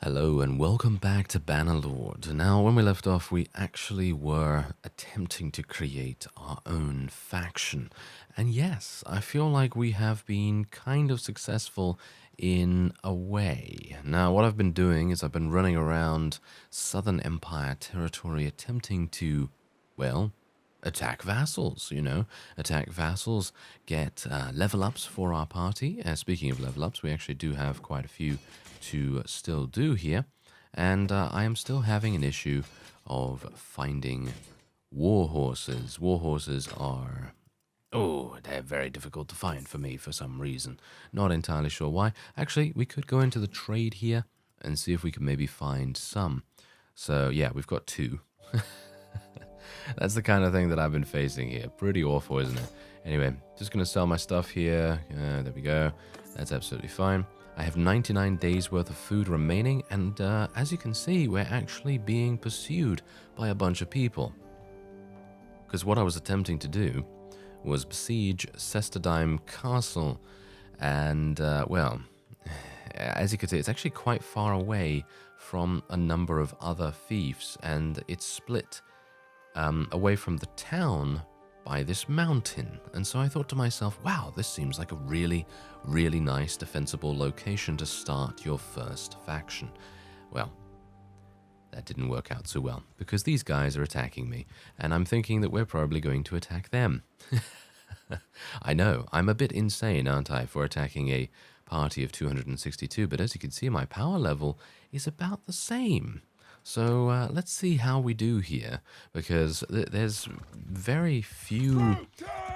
Hello and welcome back to Bannerlord. Now, when we left off, we actually were attempting to create our own faction. And yes, I feel like we have been kind of successful in a way. Now, what I've been doing is I've been running around Southern Empire territory attempting to, well, attack vassals, attack vassals, get level ups for our party. Speaking of level ups, we actually do have quite a few to still do here, and I am still having an issue of finding war horses. War horses are, they're very difficult to find for me for some reason. Not entirely sure why. Actually, we could go into the trade here and see if we can maybe find some. So yeah, we've got two. That's the kind of thing that I've been facing here. Pretty awful, isn't it? Anyway, just going to sell my stuff here. There we go. That's absolutely fine. I have 99 days worth of food remaining, and as you can see, we're actually being pursued by a bunch of people. Because what I was attempting to do was besiege Sestadheim Castle, and, well, as you can see, it's actually quite far away from a number of other fiefs, and it's split away from the town by this mountain. And so I thought to myself, wow, this seems like a really, really nice defensible location to start your first faction. Well, that didn't work out so well, because these guys are attacking me, and I'm thinking that we're probably going to attack them. I know, I'm a bit insane, aren't I, for attacking a party of 262, but as you can see, my power level is about the same. So let's see how we do here, because there's very few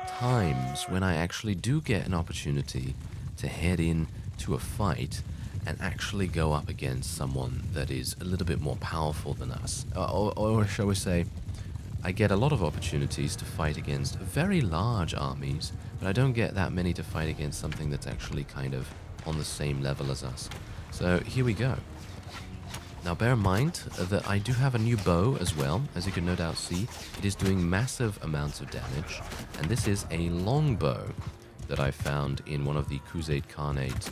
times when I actually do get an opportunity to head in to a fight and actually go up against someone that is a little bit more powerful than us. Or shall we say, I get a lot of opportunities to fight against very large armies, but I don't get that many to fight against something that's actually kind of on the same level as us. So here we go. Now bear in mind that I do have a new bow as well. As you can no doubt see, it is doing massive amounts of damage, and this is a longbow that I found in one of the Crusade Khanate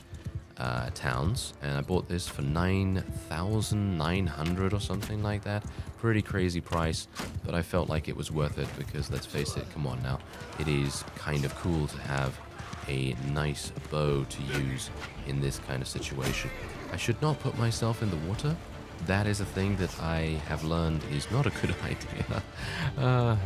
towns, and I bought this for 9,900 or something like that. Pretty crazy price, but I felt like it was worth it because, let's face it, come on now, it is kind of cool to have a nice bow to use in this kind of situation. I should not put myself in the water. That is a thing that I have learned is not a good idea.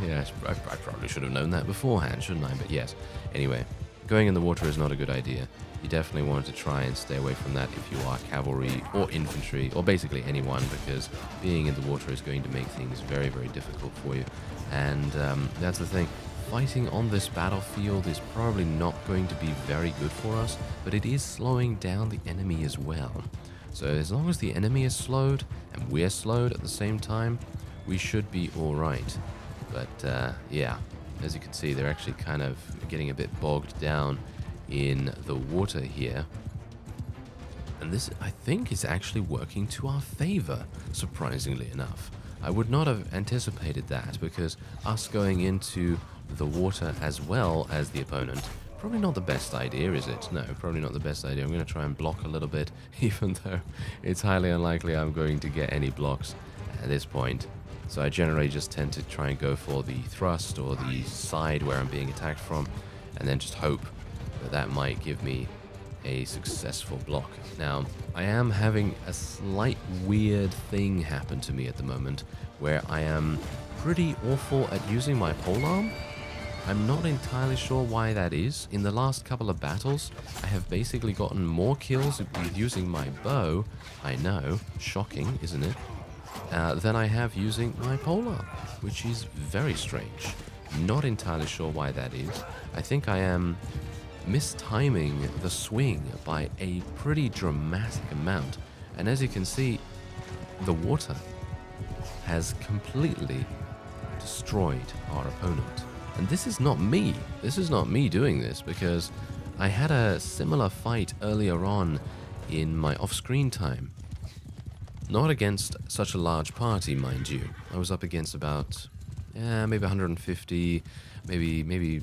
Yes, I probably should have known that beforehand, shouldn't I? But yes. Anyway, going in the water is not a good idea. You definitely want to try and stay away from that if you are cavalry or infantry, or basically anyone, because being in the water is going to make things very, very difficult for you. And that's the thing. Fighting on this battlefield is probably not going to be very good for us, but it is slowing down the enemy as well. So as long as the enemy is slowed, and we're slowed at the same time, we should be alright. But yeah, as you can see, they're actually kind of getting a bit bogged down in the water here. And this, I think, is actually working to our favor, surprisingly enough. I would not have anticipated that, because us going into the water as well as the opponent, probably not the best idea, is it? No, probably not the best idea. I'm going to try and block a little bit, even though it's highly unlikely I'm going to get any blocks at this point. So I generally just tend to try and go for the thrust or the side where I'm being attacked from, and then just hope that that might give me a successful block. Now, I am having a slight weird thing happen to me at the moment, where I am pretty awful at using my polearm. I'm not entirely sure why that is. In the last couple of battles, I have basically gotten more kills with using my bow, I know, shocking, isn't it, than I have using my polearm, which is very strange. Not entirely sure why that is. I think I am mistiming the swing by a pretty dramatic amount, and as you can see, the water has completely destroyed our opponent. And this is not me. This is not me doing this, because I had a similar fight earlier on in my off-screen time. Not against such a large party, mind you. I was up against about, maybe 150, maybe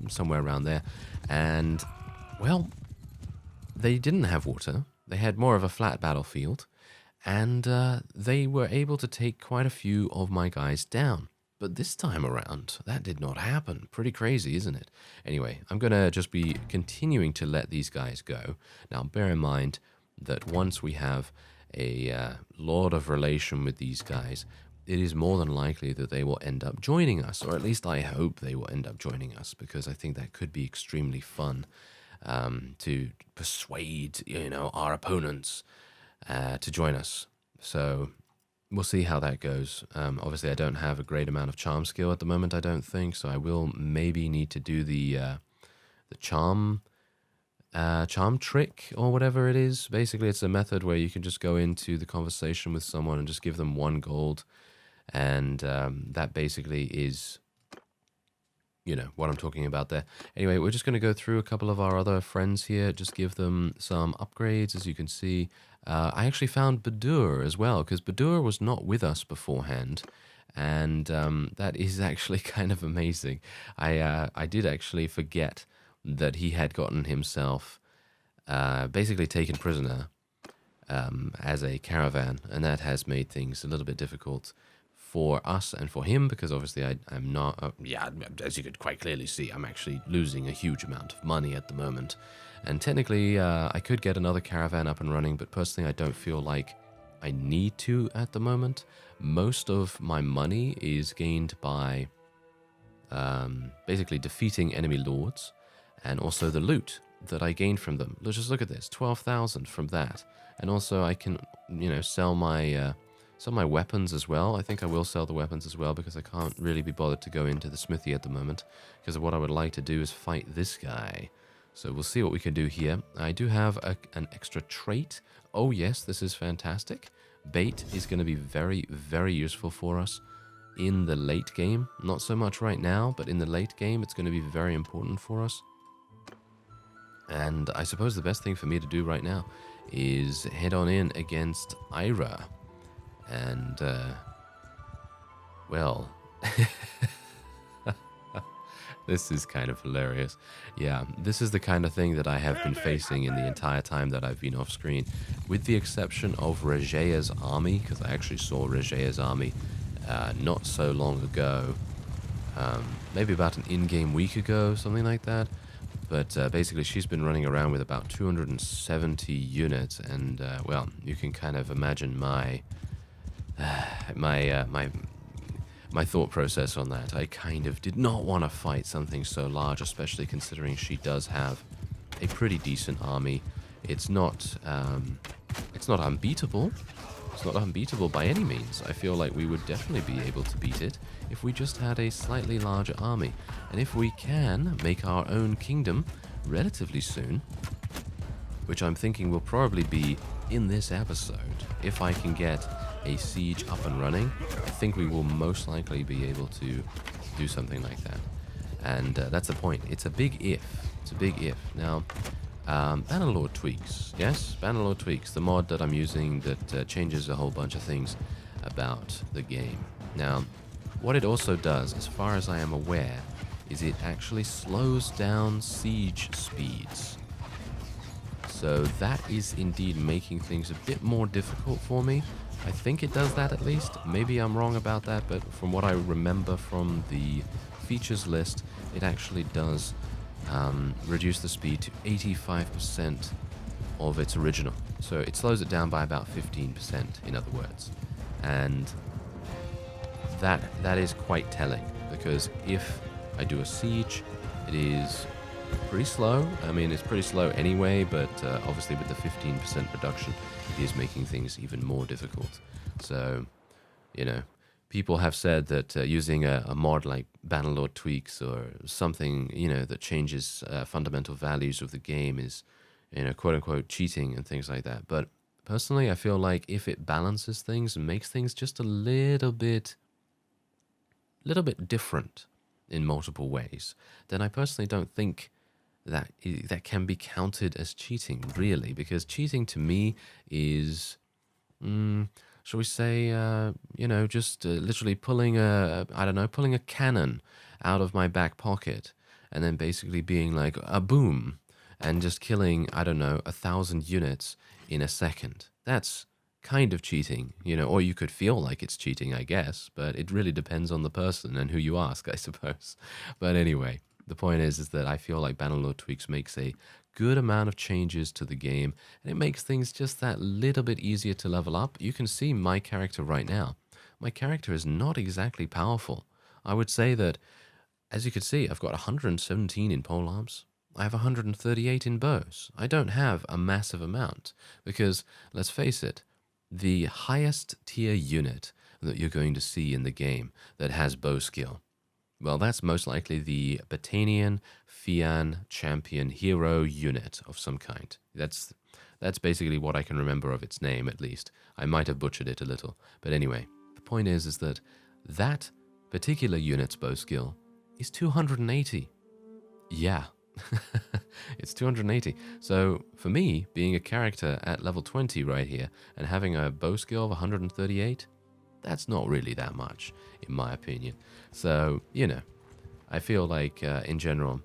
somewhere around there. And, well, they didn't have water. They had more of a flat battlefield. and they were able to take quite a few of my guys down. But this time around, that did not happen. Pretty crazy, isn't it? Anyway, I'm going to just be continuing to let these guys go. Now, bear in mind that once we have a Lord of relation with these guys, it is more than likely that they will end up joining us, or at least I hope they will end up joining us, because I think that could be extremely fun to persuade, our opponents to join us. So we'll see how that goes. Obviously, I don't have a great amount of charm skill at the moment, I don't think, so I will maybe need to do the charm trick or whatever it is. Basically, it's a method where you can just go into the conversation with someone and just give them 1 gold, and that basically is, what I'm talking about there. Anyway, we're just going to go through a couple of our other friends here, just give them some upgrades. As you can see, I actually found Peder as well, because Peder was not with us beforehand, and that is actually kind of amazing. I did actually forget that he had gotten himself basically taken prisoner as a caravan, and that has made things a little bit difficult for us and for him, because obviously I'm not, as you could quite clearly see, I'm actually losing a huge amount of money at the moment. And technically, I could get another caravan up and running, but personally I don't feel like I need to at the moment. Most of my money is gained by basically defeating enemy lords, and also the loot that I gained from them. Let's just look at this, 12,000 from that. And also I can, sell my weapons as well. I think I will sell the weapons as well, because I can't really be bothered to go into the smithy at the moment, because what I would like to do is fight this guy. So we'll see what we can do here. I do have an extra trait. Oh yes, this is fantastic. Bait is going to be very, very useful for us in the late game. Not so much right now, but in the late game it's going to be very important for us. And I suppose the best thing for me to do right now is head on in against Ira. And, well, this is kind of hilarious. Yeah, this is the kind of thing that I have been facing in the entire time that I've been off screen, with the exception of RHAGAEA's army, because I actually saw RHAGAEA's army not so long ago, maybe about an in-game week ago, something like that. But basically, she's been running around with about 270 units, and, well, you can kind of imagine my thought process on that. I kind of did not want to fight something so large, especially considering she does have a pretty decent army. It's not unbeatable. It's not unbeatable by any means. I feel like we would definitely be able to beat it if we just had a slightly larger army. And if we can make our own kingdom relatively soon, which I'm thinking will probably be in this episode, if I can get a siege up and running, I think we will most likely be able to do something like that. And that's the point. It's a big if. It's a big if. Now, Bannerlord tweaks. Yes, Bannerlord tweaks, the mod that I'm using that changes a whole bunch of things about the game. Now, what it also does, as far as I am aware, is it actually slows down siege speeds. So that is indeed making things a bit more difficult for me. I think it does that at least. Maybe I'm wrong about that, but from what I remember from the features list, it actually does reduce the speed to 85% of its original. So it slows it down by about 15%, in other words. And that is quite telling, because if I do a siege, it is pretty slow. I mean, it's pretty slow anyway, but obviously with the 15% reduction, it is making things even more difficult. So, people have said that using a mod like Bannerlord tweaks or something, that changes fundamental values of the game is, quote-unquote cheating and things like that. But personally, I feel like if it balances things and makes things just a little bit different in multiple ways, then I personally don't think that can be counted as cheating, really, because cheating to me is, shall we say, just literally pulling a cannon out of my back pocket and then basically being like a boom and just killing, 1,000 units in a second. That's kind of cheating, you know, or you could feel like it's cheating, I guess, but it really depends on the person and who you ask, I suppose. But anyway, the point is that I feel like Bannerlord Tweaks makes a good amount of changes to the game, and it makes things just that little bit easier to level up. You can see my character right now. My character is not exactly powerful. I would say that, as you can see, I've got 117 in polearms. I have 138 in bows. I don't have a massive amount, because, let's face it, the highest tier unit that you're going to see in the game that has bow skill, well, that's most likely the Battanian Fian Champion Hero unit of some kind. That's basically what I can remember of its name, at least. I might have butchered it a little. But anyway, the point is that that particular unit's bow skill is 280. Yeah. It's 280. So for me, being a character at level 20 right here and having a bow skill of 138, that's not really that much, in my opinion. So, you know, I feel like, in general,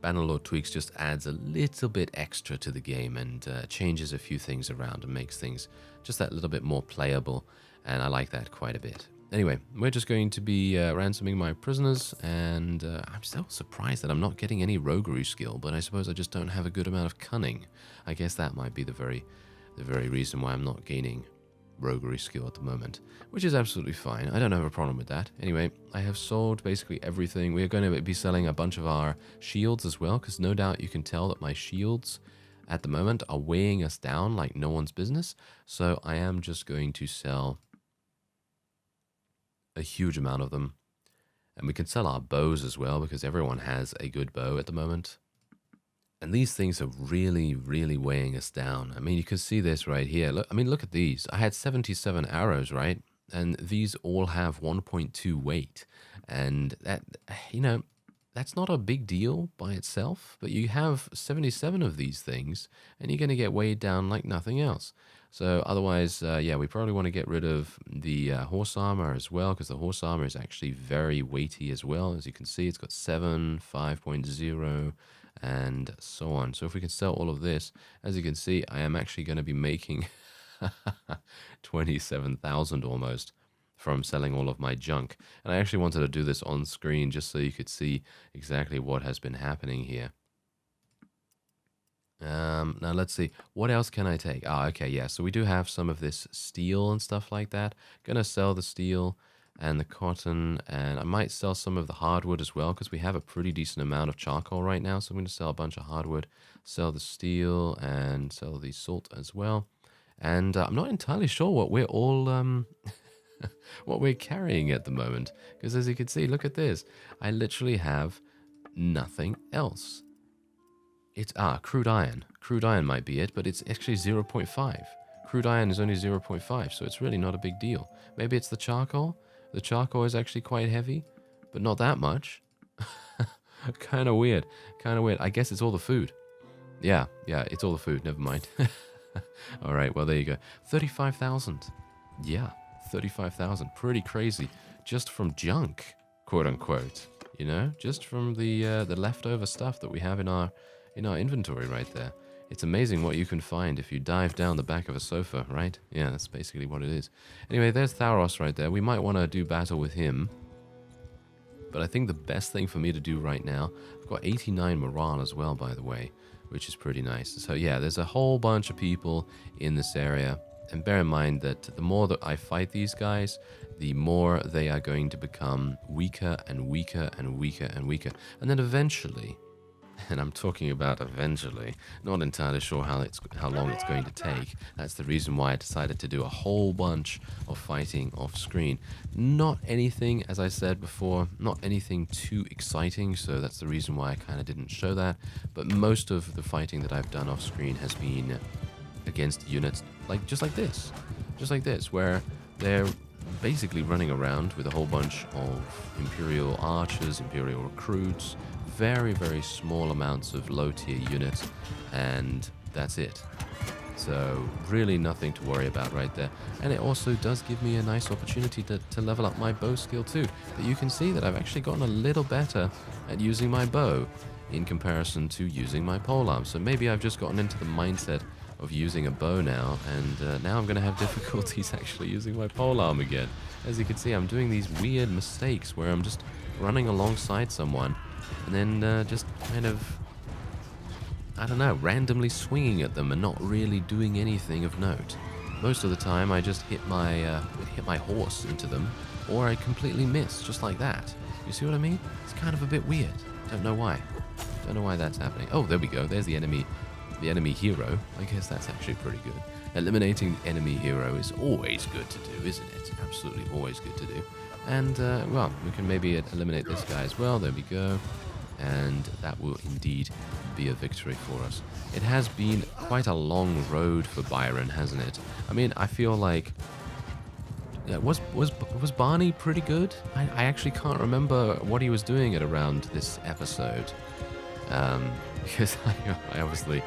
Bannerlord Tweaks just adds a little bit extra to the game and changes a few things around and makes things just that little bit more playable, and I like that quite a bit. Anyway, we're just going to be ransoming my prisoners, and I'm still surprised that I'm not getting any roguery skill, but I suppose I just don't have a good amount of cunning. I guess that might be the very reason why I'm not gaining roguery skill at the moment, which is absolutely fine. I don't have a problem with that. Anyway, I have sold basically everything. We are going to be selling a bunch of our shields as well, because no doubt you can tell that my shields at the moment are weighing us down like no one's business. So I am just going to sell a huge amount of them, and we can sell our bows as well, because everyone has a good bow at the moment. And these things are really, really weighing us down. I mean, you can see this right here. Look, I mean, look at these. I had 77 arrows, right? And these all have 1.2 weight. And that, you know, that's not a big deal by itself, but you have 77 of these things, and you're going to get weighed down like nothing else. So otherwise, yeah, we probably want to get rid of the horse armor as well, because the horse armor is actually very weighty as well. As you can see, it's got 7, 5.0, and so on. So if we can sell all of this, as you can see, I am actually going to be making 27,000 almost from selling all of my junk. And I actually wanted to do this on screen just so you could see exactly what has been happening here. Now let's see, what else can I take? Ah, okay, yeah, so we do have some of this steel and stuff like that. Gonna sell the steel and the cotton, and I might sell some of the hardwood as well, because we have a pretty decent amount of charcoal right now. So I'm going to sell a bunch of hardwood, sell the steel, and sell the salt as well. And I'm not entirely sure what we're all what we're carrying at the moment, because as you can see, look at this, I literally have nothing else. It's crude iron. Crude iron might be it, but it's actually 0.5. Crude iron is only 0.5, so it's really not a big deal. Maybe it's the charcoal. The charcoal is actually quite heavy, but not that much. Kind of weird. Kind of weird. I guess it's all the food. Yeah, it's all the food. Never mind. All right, well, there you go. 35,000. Yeah, 35,000. Pretty crazy. Just from junk, quote unquote. You know, just from the leftover stuff that we have in our inventory right there. It's amazing what you can find if you dive down the back of a sofa, right? Yeah, that's basically what it is. Anyway, there's Tharos right there. We might want to do battle with him. But I think the best thing for me to do right now, I've got 89 morale as well, by the way, which is pretty nice. So yeah, there's a whole bunch of people in this area. And bear in mind that the more that I fight these guys, the more they are going to become weaker and weaker and weaker and weaker. And then eventually, and I'm talking about eventually, not entirely sure how long it's going to take. That's the reason why I decided to do a whole bunch of fighting off screen. Not anything, as I said before, not anything too exciting, so that's the reason why I kind of didn't show that. But most of the fighting that I've done off screen has been against units just like this, where they're basically running around with a whole bunch of Imperial archers, Imperial recruits, very, very small amounts of low-tier units, and that's it. So really nothing to worry about right there. And it also does give me a nice opportunity to level up my bow skill too. But you can see that I've actually gotten a little better at using my bow in comparison to using my polearm. So maybe I've just gotten into the mindset of using a bow now, and now I'm going to have difficulties actually using my polearm again. As you can see, I'm doing these weird mistakes where I'm just running alongside someone and then just kind of, I don't know, randomly swinging at them and not really doing anything of note. Most of the time I just hit my horse into them, or I completely miss, just like that. You see what I mean? It's kind of a bit weird. Don't know why. Don't know why that's happening. Oh, there we go. There's the enemy hero. I guess that's actually pretty good. Eliminating the enemy hero is always good to do, isn't it? Absolutely always good to do. And, well, we can maybe eliminate this guy as well. There we go. And that will indeed be a victory for us. It has been quite a long road for Byron, hasn't it? I mean, I feel like... Yeah, was Barney pretty good? I actually can't remember what he was doing at around this episode. Because I obviously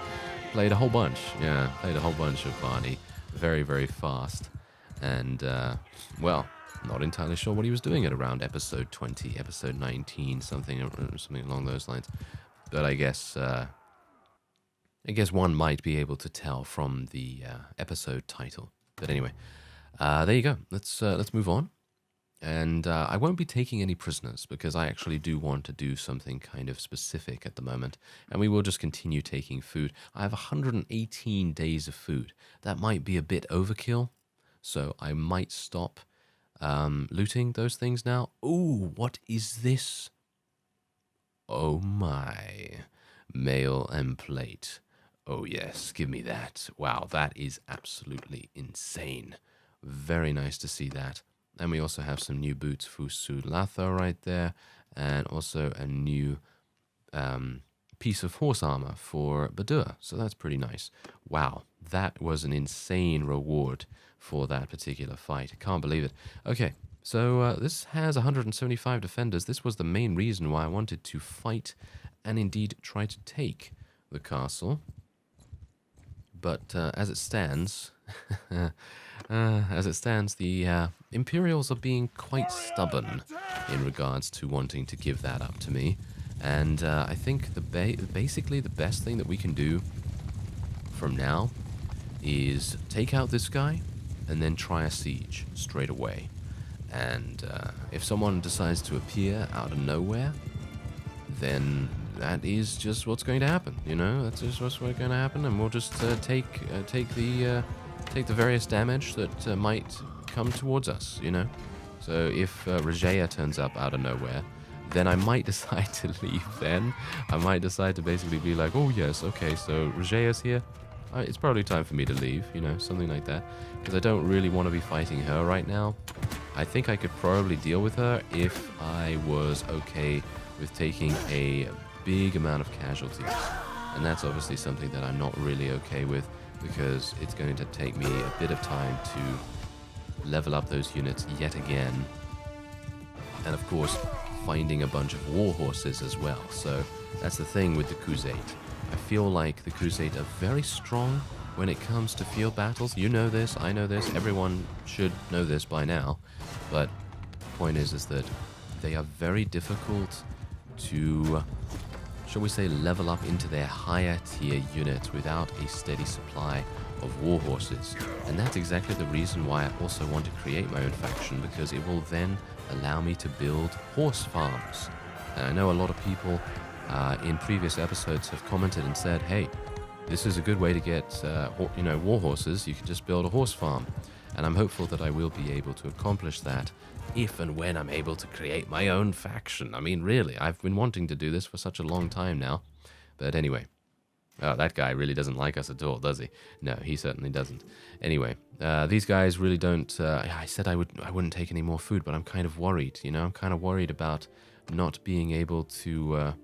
played a whole bunch. Yeah, played a whole bunch of Barney very, very fast. And, well, not entirely sure what he was doing at around episode 20, episode 19, something along those lines. But I guess one might be able to tell from the episode title. But anyway, there you go. Let's move on. And I won't be taking any prisoners because I actually do want to do something kind of specific at the moment. And we will just continue taking food. I have 118 days of food. That might be a bit overkill. So I might stop looting those things now. Ooh, what is this? Oh my. Mail and plate. Oh yes, give me that. Wow, that is absolutely insane. Very nice to see that. And we also have some new boots for Sulatho right there, and also a new piece of horse armor for Badur. So that's pretty nice. Wow, that was an insane reward for that particular fight. I can't believe it. Okay, so this has 175 defenders. This was the main reason why I wanted to fight and indeed try to take the castle. But as it stands... the Imperials are being quite stubborn in regards to wanting to give that up to me. And I think basically the best thing that we can do from now is take out this guy and then try a siege straight away. And if someone decides to appear out of nowhere, then that is just what's going to happen, you know? That's just what's going to happen, and we'll just take the various damage that might come towards us, you know? So if RHAGAEA turns up out of nowhere, then I might decide to leave then. I might decide to basically be like, oh yes, okay, so RHAGAEA's here. It's probably time for me to leave, you know, something like that. Because I don't really want to be fighting her right now. I think I could probably deal with her if I was okay with taking a big amount of casualties. And that's obviously something that I'm not really okay with, because it's going to take me a bit of time to level up those units yet again. And of course, finding a bunch of war horses as well. So that's the thing with the Crusade. I feel like the Crusade are very strong when it comes to field battles. You know this, I know this, everyone should know this by now. But the point is that they are very difficult to, shall we say, level up into their higher tier units without a steady supply of war horses. And that's exactly the reason why I also want to create my own faction, because it will then allow me to build horse farms. And I know a lot of people in previous episodes have commented and said, hey, this is a good way to get war horses. You can just build a horse farm. And I'm hopeful that I will be able to accomplish that if and when I'm able to create my own faction. I mean, really, I've been wanting to do this for such a long time now. But anyway, that guy really doesn't like us at all, does he? No, he certainly doesn't. Anyway, these guys really don't... I said I wouldn't take any more food, but I'm kind of worried, you know? I'm kind of worried about not being able to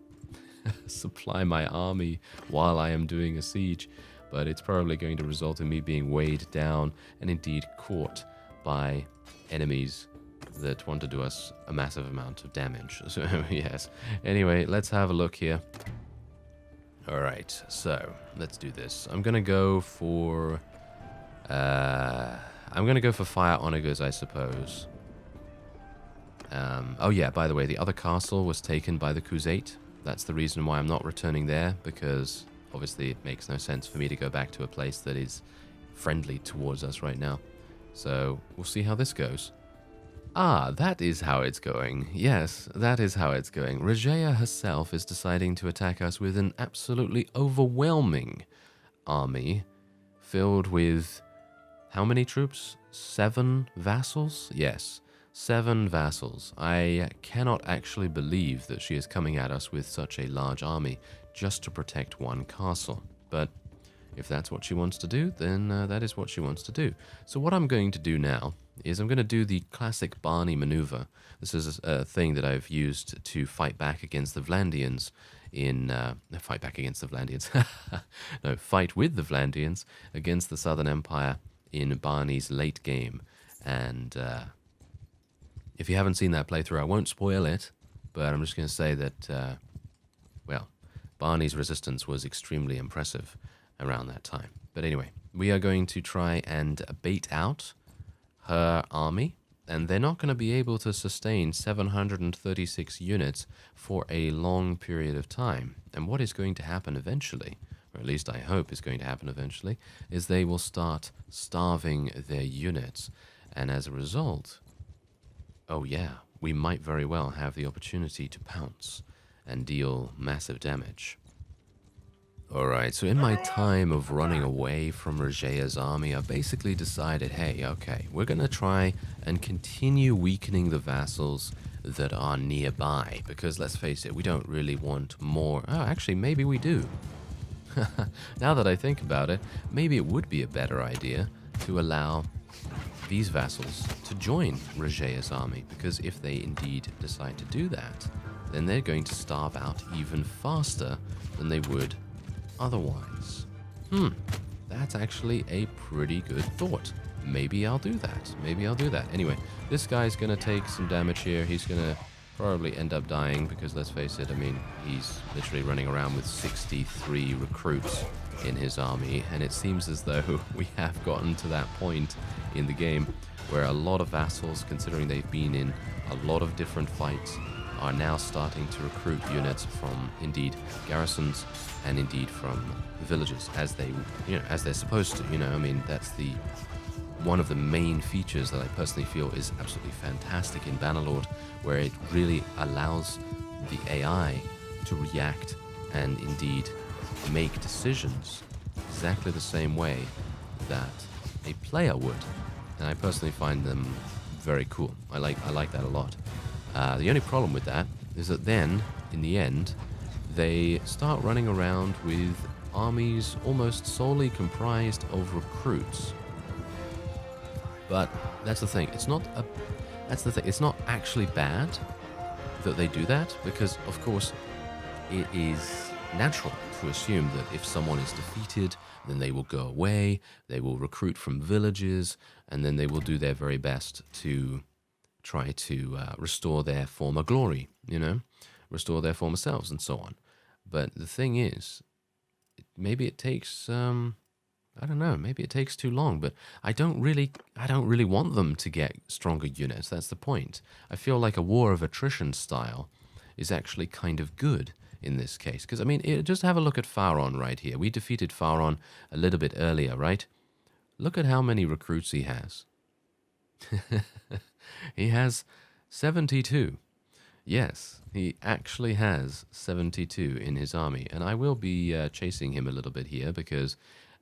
supply my army while I am doing a siege. But it's probably going to result in me being weighed down and indeed caught by enemies that want to do us a massive amount of damage. So, yes. Anyway, let's have a look here. Alright, so let's do this. I'm gonna go for fire onagers, I suppose. Oh yeah, by the way, the other castle was taken by the Crusade. That's the reason why I'm not returning there, because obviously it makes no sense for me to go back to a place that is friendly towards us right now. So we'll see how this goes. Ah, that is how it's going. Yes, that is how it's going. RHAGAEA herself is deciding to attack us with an absolutely overwhelming army filled with how many troops? 7 vassals? Yes, 7 vassals. I cannot actually believe that she is coming at us with such a large army just to protect one castle. But if that's what she wants to do, then that is what she wants to do. So what I'm going to do now is I'm going to do the classic Barney maneuver. This is a thing that I've used to fight back against the Vlandians in... fight back against the Vlandians. No, fight with the Vlandians against the Southern Empire in Barney's late game. And if you haven't seen that playthrough, I won't spoil it, but I'm just going to say that, well, Barney's resistance was extremely impressive around that time. But anyway, we are going to try and bait out her army, and they're not going to be able to sustain 736 units for a long period of time. And what is going to happen eventually, or at least I hope is going to happen eventually, is they will start starving their units. And as a result, oh yeah, we might very well have the opportunity to pounce and deal massive damage. Alright, so in my time of running away from RHAGAEA's army, I basically decided, hey, okay, we're going to try and continue weakening the vassals that are nearby. Because let's face it, we don't really want more... Oh, actually, maybe we do. Now that I think about it, maybe it would be a better idea to allow these vassals to join RHAGAEA's army. Because if they indeed decide to do that, then they're going to starve out even faster than they would otherwise. That's actually a pretty good thought. Maybe I'll do that. Maybe I'll do that. Anyway, this guy's gonna take some damage here. He's gonna probably end up dying because, let's face it, I mean, he's literally running around with 63 recruits in his army, and it seems as though we have gotten to that point in the game where a lot of vassals, considering they've been in a lot of different fights, are now starting to recruit units from, indeed, garrisons and indeed from villages, as they, as they're supposed to. I mean, that's one of the main features that I personally feel is absolutely fantastic in Bannerlord, where it really allows the AI to react and indeed make decisions exactly the same way that a player would. And I personally find them very cool. I like that a lot. The only problem with that is that then, in the end, they start running around with armies almost solely comprised of recruits. But that's the thing. It's not actually bad that they do that, because of course it is natural to assume that if someone is defeated, then they will go away, they will recruit from villages, and then they will do their very best to try to restore their former glory, restore their former selves and so on. But the thing is, maybe it takes, I don't know, maybe it takes too long, but I don't really want them to get stronger units. That's the point. I feel like a war of attrition style is actually kind of good in this case. Because, I mean, just have a look at Pharaon right here. We defeated Pharaon a little bit earlier, right? Look at how many recruits he has. He has 72. Yes, he actually has 72 in his army. And I will be chasing him a little bit here because,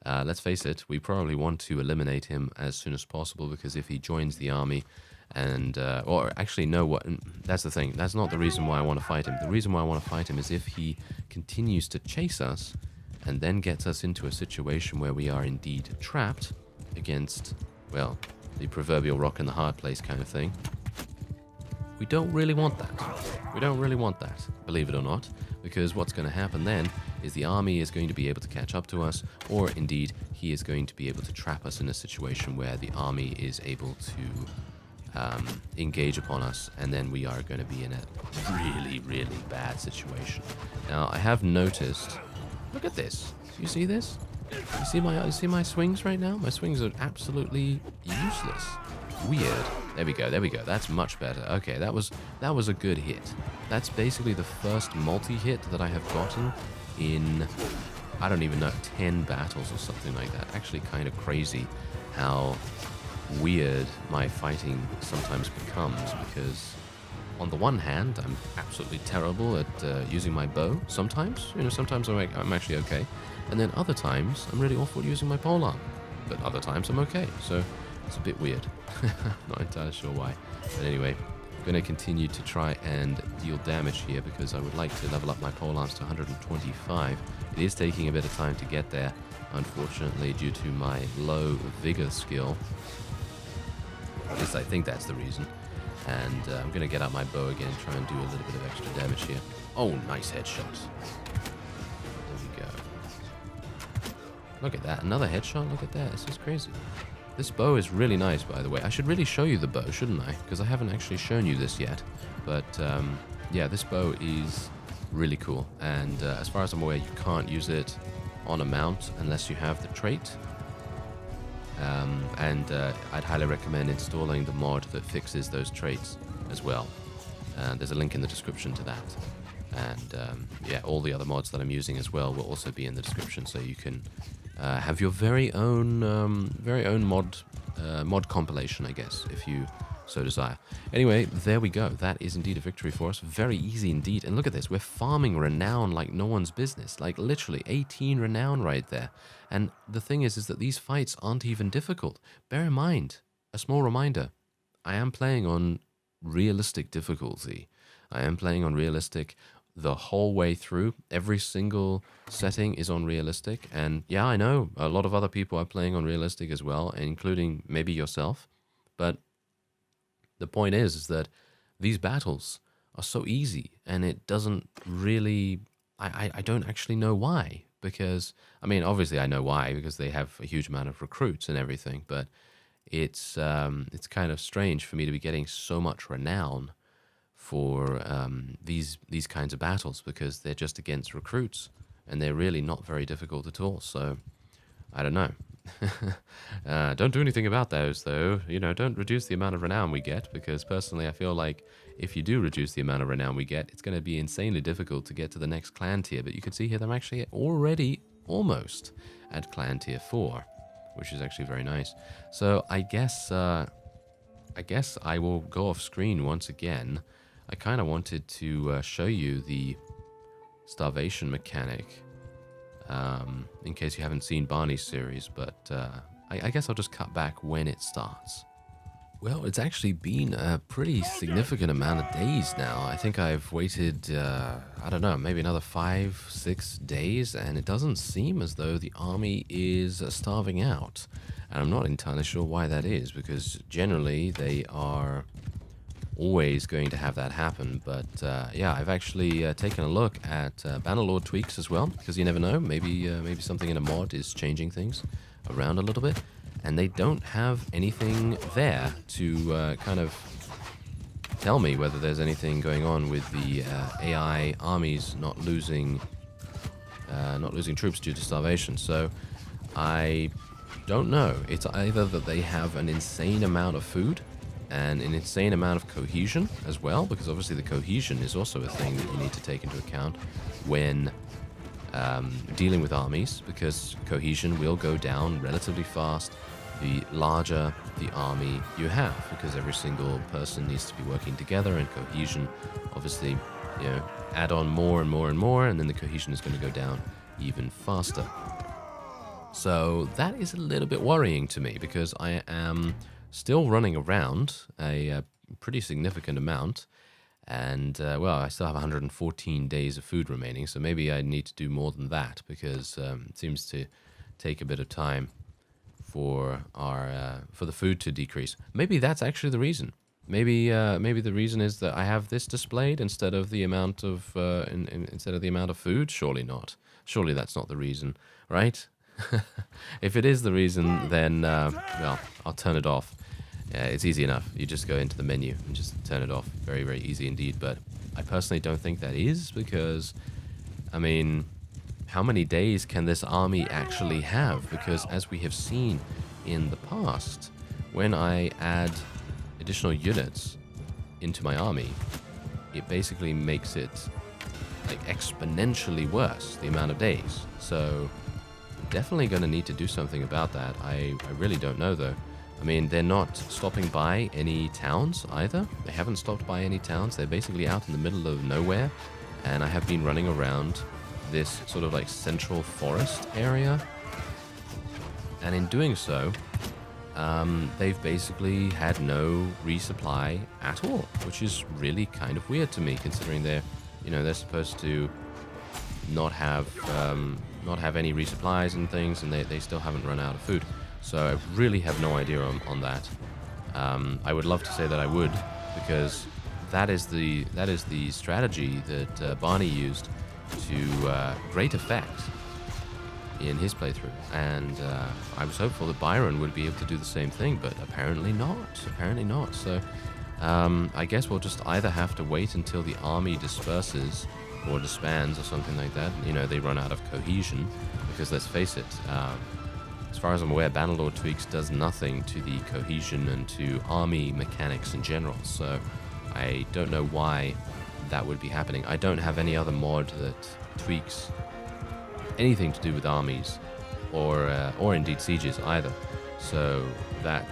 let's face it, we probably want to eliminate him as soon as possible, because if he joins the army and, or actually no, what? That's the thing. That's not the reason why I want to fight him. The reason why I want to fight him is if he continues to chase us and then gets us into a situation where we are indeed trapped against, well, the proverbial rock in the hard place kind of thing. We don't really want that. We don't really want that, believe it or not, because what's going to happen then is the army is going to be able to catch up to us, or indeed he is going to be able to trap us in a situation where the army is able to engage upon us, and then we are going to be in a really, really bad situation. Now, I have noticed, look at this. You see this? You see my swings right now? My swings are absolutely useless. Weird. There we go. That's much better. Okay, that was a good hit. That's basically the first multi-hit that I have gotten in I don't even know, 10 battles or something like that. Actually kind of crazy how weird my fighting sometimes becomes, because on the one hand, I'm absolutely terrible at using my bow. Sometimes, sometimes I'm actually okay. And then other times, I'm really awful at using my polearm. But other times, I'm okay. So it's a bit weird. Not entirely sure why. But anyway, I'm going to continue to try and deal damage here because I would like to level up my polearms to 125. It is taking a bit of time to get there, unfortunately, due to my low vigor skill. At least I think that's the reason. And I'm going to get out my bow again and try and do a little bit of extra damage here. Oh, nice headshot. There we go. Look at that. Another headshot. Look at that. This is crazy. This bow is really nice, by the way. I should really show you the bow, shouldn't I? Because I haven't actually shown you this yet. But yeah, this bow is really cool. And as far as I'm aware, you can't use it on a mount unless you have the trait. And I'd highly recommend installing the mod that fixes those traits as well. There's a link in the description to that. And yeah, all the other mods that I'm using as well will also be in the description, so you can have your very own mod compilation, I guess, if you so desire. Anyway, there we go. That is indeed a victory for us. Very easy indeed. And look at this. We're farming renown like no one's business. Like literally 18 renown right there. And the thing is that these fights aren't even difficult. Bear in mind, a small reminder, I am playing on realistic difficulty. I am playing on realistic the whole way through. Every single setting is on realistic. And yeah, I know a lot of other people are playing on realistic as well, including maybe yourself. But the point is that these battles are so easy, and it doesn't really... I don't actually know why. Because, I mean, obviously I know why, because they have a huge amount of recruits and everything, but it's kind of strange for me to be getting so much renown for these kinds of battles, because they're just against recruits, and they're really not very difficult at all, so I don't know. Don't do anything about those, though. Don't reduce the amount of renown we get, because personally I feel like if you do reduce the amount of renown we get, it's going to be insanely difficult to get to the next clan tier. But you can see here that I'm actually already almost at clan tier 4, which is actually very nice. So I guess I will go off screen once again. I kind of wanted to show you the starvation mechanic. In case you haven't seen Barney's series, but I guess I'll just cut back when it starts. Well, it's actually been a pretty significant amount of days now. I think I've waited, I don't know, maybe another 5-6 days, and it doesn't seem as though the army is starving out. And I'm not entirely sure why that is, because generally they are always going to have that happen. But yeah, I've actually taken a look at Bannerlord tweaks as well, because you never know, maybe something in a mod is changing things around a little bit, and they don't have anything there to kind of tell me whether there's anything going on with the AI armies not losing troops due to starvation. So I don't know. It's either that they have an insane amount of food and an insane amount of cohesion as well, because obviously the cohesion is also a thing that you need to take into account when dealing with armies, because cohesion will go down relatively fast the larger the army you have, because every single person needs to be working together, and cohesion obviously, add on more and more and more, and then the cohesion is going to go down even faster. So that is a little bit worrying to me, because I am still running around a pretty significant amount, and well, I still have 114 days of food remaining, so maybe I need to do more than that, because it seems to take a bit of time for the food to decrease. Maybe that's actually the reason. Maybe the reason is that I have this displayed instead of the amount of food. Surely not. Surely that's not the reason, right? If it is the reason, then well, I'll turn it off. It's easy enough. You just go into the menu and just turn it off. Very, very easy indeed. But I personally don't think that is, because, I mean, how many days can this army actually have? Because as we have seen in the past, when I add additional units into my army, it basically makes it like exponentially worse, the amount of days. So definitely going to need to do something about that. I really don't know though. I mean, they're not stopping by any towns either. They haven't stopped by any towns. They're basically out in the middle of nowhere. And I have been running around this sort of like central forest area. And in doing so, they've basically had no resupply at all, which is really kind of weird to me, considering they're supposed to not have any resupplies and things, and they still haven't run out of food. So I really have no idea on that. I would love to say that I would, because that is the strategy that Barney used to great effect in his playthrough, and I was hopeful that Byron would be able to do the same thing, but apparently not. So I guess we'll just either have to wait until the army disperses or disbands or something like that. They run out of cohesion, because let's face it, as far as I'm aware, Bannerlord Tweaks does nothing to the cohesion and to army mechanics in general, so I don't know why that would be happening. I don't have any other mod that tweaks anything to do with armies or indeed sieges either, so that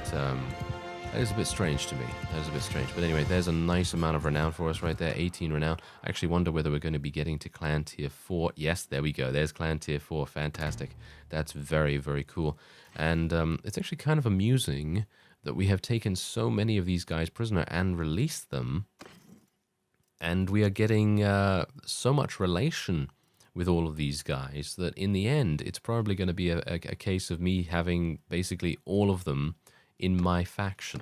is a bit strange to me. That is a bit strange. But anyway, there's a nice amount of renown for us right there, 18 renown. I actually wonder whether we're going to be getting to clan tier 4. Yes, there we go. There's clan tier 4. Fantastic. That's very, very cool. And it's actually kind of amusing that we have taken so many of these guys prisoner and released them, and we are getting so much relation with all of these guys that in the end, it's probably going to be a case of me having basically all of them in my faction.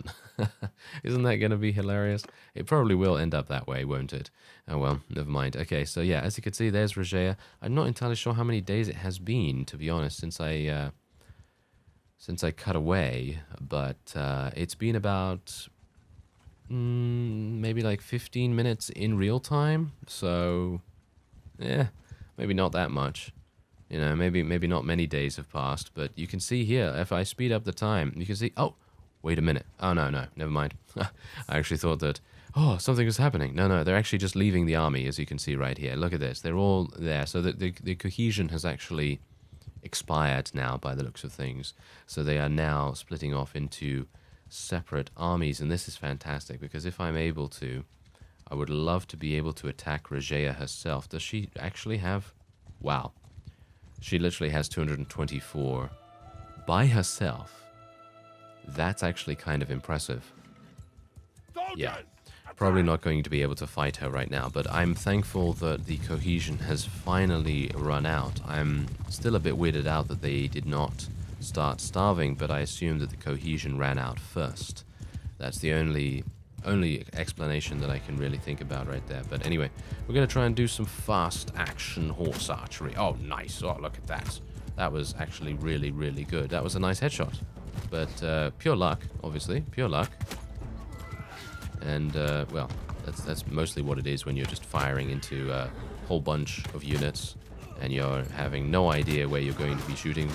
Isn't that going to be hilarious? It probably will end up that way, won't it? Oh well, never mind. Okay, so yeah, as you can see, there's RHAGAEA. I'm not entirely sure how many days it has been, to be honest, since I cut away, but it's been about maybe like 15 minutes in real time, so yeah, maybe not that much. Maybe not many days have passed, but you can see here, if I speed up the time, you can see, oh, wait a minute. Oh, no, never mind. I actually thought that, something was happening. No, they're actually just leaving the army, as you can see right here. Look at this. They're all there. So the cohesion has actually expired now by the looks of things. So they are now splitting off into separate armies, and this is fantastic, because if I'm able to, I would love to be able to attack RHAGAEA herself. Does she actually have... Wow. She literally has 224 by herself. That's actually kind of impressive. Yeah, probably not going to be able to fight her right now, but I'm thankful that the cohesion has finally run out. I'm still a bit weirded out that they did not start starving, but I assume that the cohesion ran out first. That's the only explanation that I can really think about right there. But anyway, we're going to try and do some fast action horse archery. Oh, nice. Oh, look at that. That was actually really, really good. That was a nice headshot. But pure luck, obviously. Pure luck. And, well, that's mostly what it is when you're just firing into a whole bunch of units and you're having no idea where you're going to be shooting,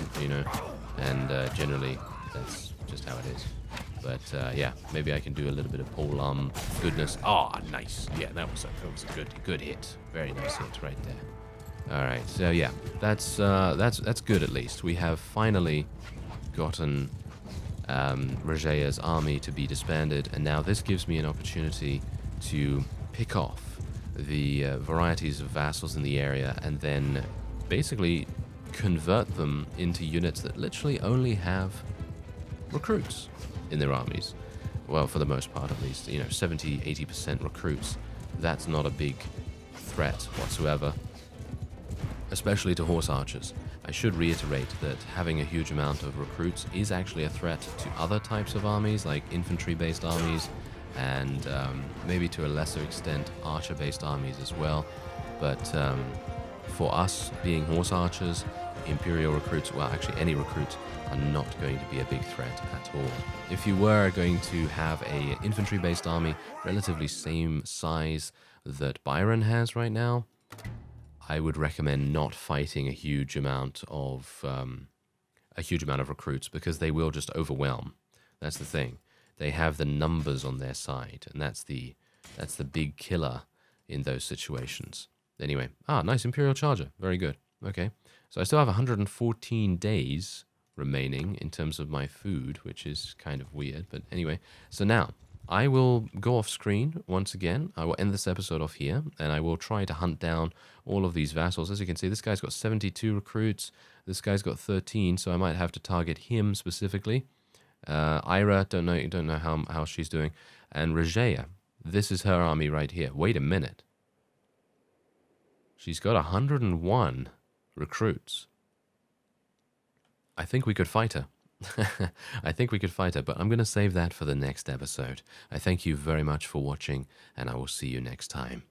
and generally that's just how it is. But yeah, maybe I can do a little bit of polearm goodness. Oh, nice. Yeah, that was a good hit. Very nice hit right there. All right, so yeah, that's good at least. We have finally gotten RHAGAEA's army to be disbanded, and now this gives me an opportunity to pick off the varieties of vassals in the area and then basically convert them into units that literally only have recruits in their armies. Well, for the most part at least, 70-80% recruits. That's not a big threat whatsoever, especially to horse archers. I should reiterate that having a huge amount of recruits is actually a threat to other types of armies, like infantry-based armies, and maybe to a lesser extent archer-based armies as well. But for us being horse archers, Imperial recruits, well actually any recruits, are not going to be a big threat at all. If you were going to have a infantry-based army, relatively same size that Byron has right now, I would recommend not fighting a huge amount of recruits, because they will just overwhelm. That's the thing. They have the numbers on their side, and that's the big killer in those situations. Anyway, nice Imperial Charger. Very good. Okay, so I still have 114 days remaining in terms of my food, which is kind of weird. But anyway, so now I will go off screen once again. I will end this episode off here, and I will try to hunt down all of these vassals. As you can see, this guy's got 72 recruits. This guy's got 13, so I might have to target him specifically. Ira, don't know how she's doing. And RHAGAEA, this is her army right here. Wait a minute. She's got 101 recruits. I think we could fight her. I think we could fight her, but I'm going to save that for the next episode. I thank you very much for watching, and I will see you next time.